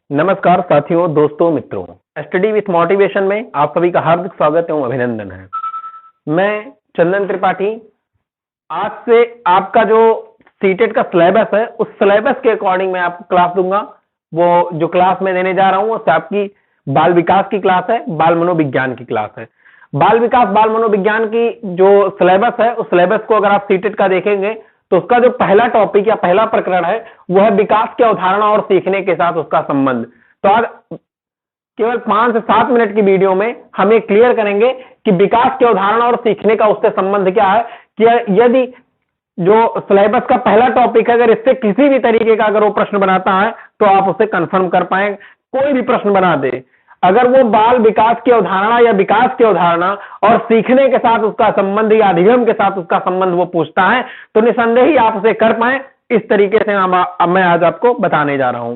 नमस्कार साथियों, दोस्तों, मित्रों। स्टडी विथ मोटिवेशन में आप सभी का हार्दिक स्वागत एवं अभिनंदन है। मैं चंदन त्रिपाठी आज से आपका जो सीटेट का सिलेबस है उस सिलेबस के अकॉर्डिंग मैं आपको क्लास दूंगा। वो जो क्लास मैं देने जा रहा हूँ वो आपकी बाल विकास की क्लास है, बाल मनोविज्ञान की क्लास है। बाल विकास बाल मनोविज्ञान की जो सिलेबस है उस सिलेबस को अगर आप सीटेट का देखेंगे तो उसका जो पहला टॉपिक या पहला प्रकरण है वो है विकास की अवधारणा और सीखने के साथ उसका संबंध। तो आज केवल 5 से 7 मिनट की वीडियो में हम ये क्लियर करेंगे कि विकास की अवधारणा और सीखने का उससे संबंध क्या है। कि यदि जो सिलेबस का पहला टॉपिक है अगर इससे किसी भी तरीके का अगर वो प्रश्न बनाता है तो आप उसे कंफर्म कर पाए। कोई भी प्रश्न बना दे, अगर वो बाल विकास की अवधारणा या विकास की अवधारणा और सीखने के साथ उसका संबंध या अधिगम के साथ उसका संबंध वो पूछता है तो निसंदेह ही आप उसे कर पाए। इस तरीके से मैं आज आपको बताने जा रहा हूं।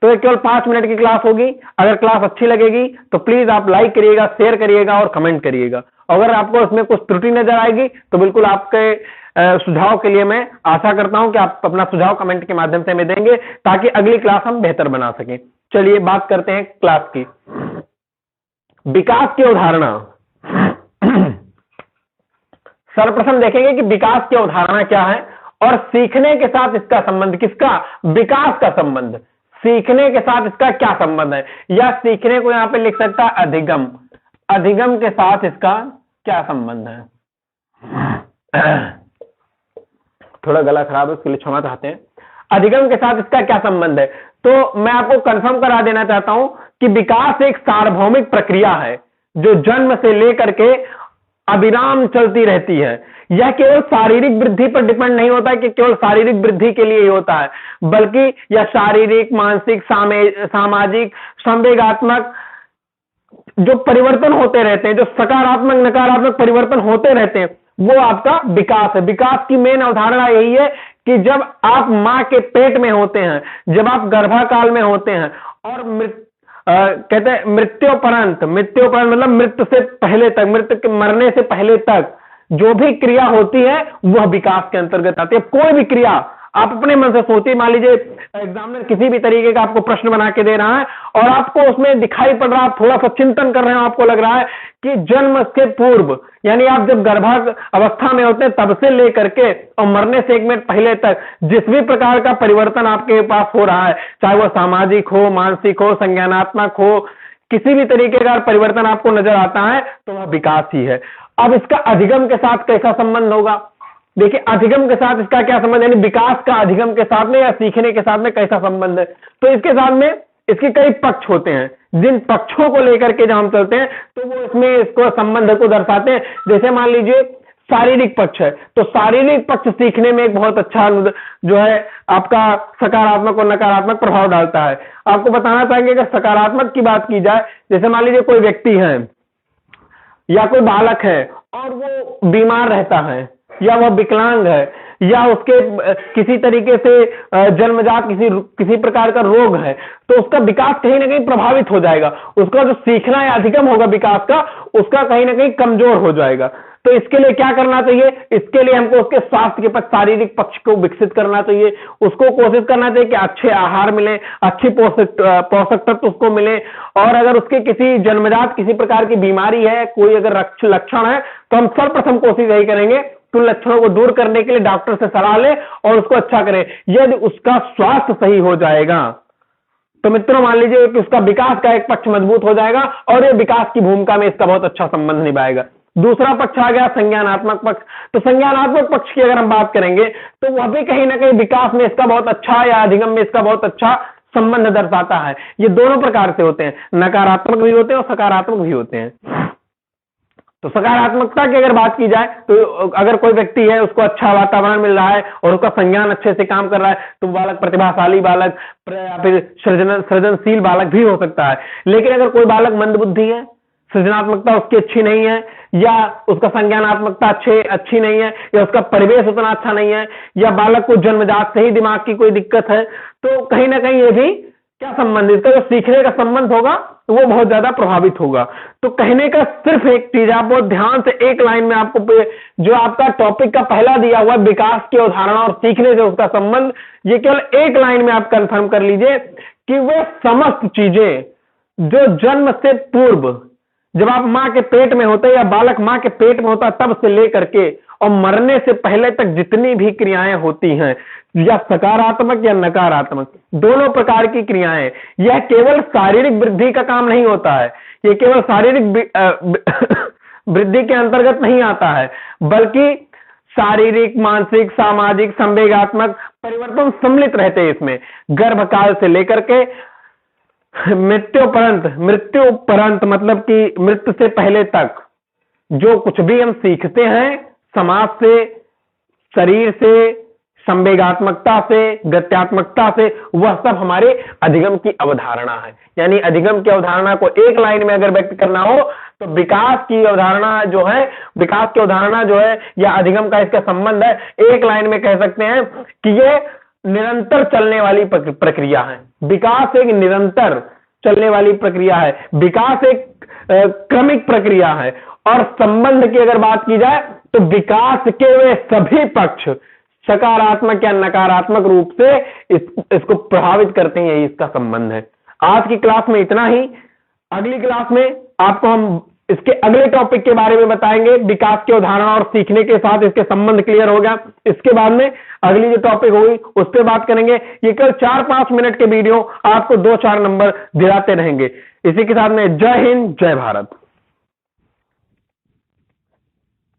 तो ये केवल 5 मिनट की क्लास होगी। अगर क्लास अच्छी लगेगी तो प्लीज आप लाइक करिएगा, शेयर करिएगा और कमेंट करिएगा। अगर आपको इसमें कुछ त्रुटि नजर आएगी तो बिल्कुल आपके सुझाव के लिए मैं आशा करता हूं कि आप अपना सुझाव कमेंट के माध्यम से हमें देंगे ताकि अगली क्लास हम बेहतर बना सकें। चलिए बात करते हैं क्लास की। विकास की अवधारणा। सर्वप्रथम देखेंगे कि विकास की अवधारणा क्या है और सीखने के साथ इसका संबंध। किसका? विकास का संबंध। सीखने के साथ इसका क्या संबंध है, या सीखने को यहां पे लिख सकता है अधिगम। अधिगम के साथ इसका क्या संबंध है। थोड़ा गला खराब है, उसके लिए क्षमा चाहते हैं। अधिगम के साथ इसका क्या संबंध है? तो मैं आपको कंफर्म करा देना चाहता हूं कि विकास एक सार्वभौमिक प्रक्रिया है जो जन्म से लेकर के अविराम चलती रहती है। यह केवल शारीरिक वृद्धि पर डिपेंड नहीं होता है कि केवल शारीरिक वृद्धि के लिए ही होता है, बल्कि यह शारीरिक, मानसिक, सामाजिक, संवेगात्मक जो परिवर्तन होते रहते हैं, जो सकारात्मक नकारात्मक परिवर्तन होते रहते हैं, वो आपका विकास है। विकास की मेन अवधारणा यही है कि जब आप मां के पेट में होते हैं, जब आप गर्भाकाल में होते हैं और कहते हैं मृत्युपरंत मतलब मृत्यु से पहले तक, मृत्यु के मरने से पहले तक जो भी क्रिया होती है वह विकास के अंतर्गत आती है। कोई भी क्रिया आप अपने मन से सोचिए। मान लीजिए एग्जामिनर किसी भी तरीके का आपको प्रश्न बना के दे रहा है और आपको उसमें दिखाई पड़ रहा है, आप थोड़ा सा चिंतन कर रहे हैं, आपको लग रहा है कि जन्म के पूर्व यानी आप जब गर्भ अवस्था में होते हैं तब से लेकर के और मरने से 1 मिनट पहले तक जिस भी प्रकार का परिवर्तन आपके पास हो रहा है, चाहे वह सामाजिक हो, मानसिक हो, संज्ञानात्मक हो, किसी भी तरीके का परिवर्तन आपको नजर आता है तो वह विकास ही है। अब इसका अधिगम के साथ कैसा संबंध होगा? देखिए, अधिगम के साथ इसका क्या संबंध, यानी विकास का अधिगम के साथ में या सीखने के साथ में कैसा संबंध है? तो इसके साथ में इसके कई पक्ष होते हैं, जिन पक्षों को लेकर के जब हम चलते हैं तो वो इसमें इसको संबंध को दर्शाते हैं। जैसे मान लीजिए शारीरिक पक्ष है तो शारीरिक पक्ष सीखने में एक बहुत अच्छा जो है आपका सकारात्मक और नकारात्मक प्रभाव डालता है। आपको बताना चाहेंगे अगर सकारात्मक की बात की जाए, जैसे मान लीजिए कोई व्यक्ति है या कोई बालक है और वो बीमार रहता है या वह विकलांग है या उसके किसी तरीके से जन्मजात किसी प्रकार का रोग है, तो उसका विकास कहीं ना कहीं प्रभावित हो जाएगा। उसका जो सीखना या अधिगम होगा विकास का, उसका कहीं ना कहीं कमजोर हो जाएगा। तो इसके लिए क्या करना चाहिए? इसके लिए हमको उसके स्वास्थ्य के पक्ष, शारीरिक पक्ष को विकसित करना चाहिए। उसको कोशिश करना चाहिए कि अच्छे आहार मिले, अच्छी पोषक तत्व उसको मिले। और अगर उसके किसी जन्मजात किसी प्रकार की बीमारी है, कोई अगर लक्षण है, तो हम सर्वप्रथम कोशिश यही करेंगे तो लक्षणों को दूर करने के लिए डॉक्टर से सलाह ले और उसको अच्छा करें। यदि उसका स्वास्थ्य सही हो जाएगा तो मित्रों मान लीजिए कि उसका विकास का एक पक्ष मजबूत हो जाएगा और ये विकास की भूमिका में इसका बहुत अच्छा संबंध निभाएगा। दूसरा पक्ष आ गया संज्ञानात्मक पक्ष। तो संज्ञानात्मक पक्ष की अगर हम बात करेंगे तो वह भी कहीं ना कहीं विकास में इसका बहुत अच्छा या अधिगम में इसका बहुत अच्छा संबंध दर्शाता है। ये दोनों प्रकार से होते हैं, नकारात्मक भी होते हैं और सकारात्मक भी होते हैं। तो सकारात्मकता की अगर बात की जाए तो अगर कोई व्यक्ति है, उसको अच्छा वातावरण मिल रहा है और उसका संज्ञान अच्छे से काम कर रहा है तो बालक प्रतिभाशाली बालक या फिर सृजनशील बालक भी हो सकता है। लेकिन अगर कोई बालक मंदबुद्धि है, सृजनात्मकता उसकी अच्छी नहीं है, या उसका संज्ञानात्मकता अच्छी नहीं है, या उसका परिवेश उतना अच्छा नहीं है, या बालक को जन्मजात से ही दिमाग की कोई दिक्कत है, तो कहीं ना कहीं ये भी क्या संबंध, इसका जो सीखने का संबंध होगा वो बहुत ज्यादा प्रभावित होगा। तो कहने का सिर्फ एक चीज, आप बहुत ध्यान से एक लाइन में आपको जो आपका टॉपिक का पहला दिया हुआ विकास की अवधारणा और सीखने से उसका संबंध, ये केवल एक लाइन में आप कंफर्म कर लीजिए कि वे समस्त चीजें जो जन्म से पूर्व, जब आप मां के पेट में होते या बालक मां के पेट में होता तब से लेकर के और मरने से पहले तक जितनी भी क्रियाएं होती हैं, या सकारात्मक या नकारात्मक, दोनों प्रकार की क्रियाएं, यह केवल शारीरिक वृद्धि का काम नहीं होता है, यह केवल शारीरिक वृद्धि के अंतर्गत नहीं आता है, बल्कि शारीरिक, मानसिक, सामाजिक, संवेगात्मक परिवर्तन सम्मिलित रहते हैं इसमें। गर्भकाल से लेकर के मृत्यु परंत मतलब कि मृत्यु से पहले तक जो कुछ भी हम सीखते हैं समाज से, शरीर से, संवेगात्मकता से, गत्यात्मकता से, वह सब हमारे अधिगम की अवधारणा है। यानी अधिगम की अवधारणा को एक लाइन में अगर व्यक्त करना हो तो विकास की अवधारणा जो है या अधिगम का इसका संबंध है, एक लाइन में कह सकते हैं कि यह निरंतर चलने वाली प्रक्रिया है। विकास एक निरंतर चलने वाली प्रक्रिया है, विकास एक क्रमिक प्रक्रिया है। और संबंध की अगर बात की जाए तो विकास के वे सभी पक्ष सकारात्मक या नकारात्मक रूप से इसको प्रभावित करते हैं, यही इसका संबंध है। आज की क्लास में इतना ही। अगली क्लास में आपको हम इसके अगले टॉपिक के बारे में बताएंगे। विकास की अवधारणा और सीखने के साथ इसके संबंध क्लियर हो गया, इसके बाद में अगली जो टॉपिक होगी उस पर बात करेंगे। ये केवल 4-5 मिनट के वीडियो आपको 2-4 नंबर दिलाते रहेंगे। इसी के साथ में जय हिंद, जय भारत।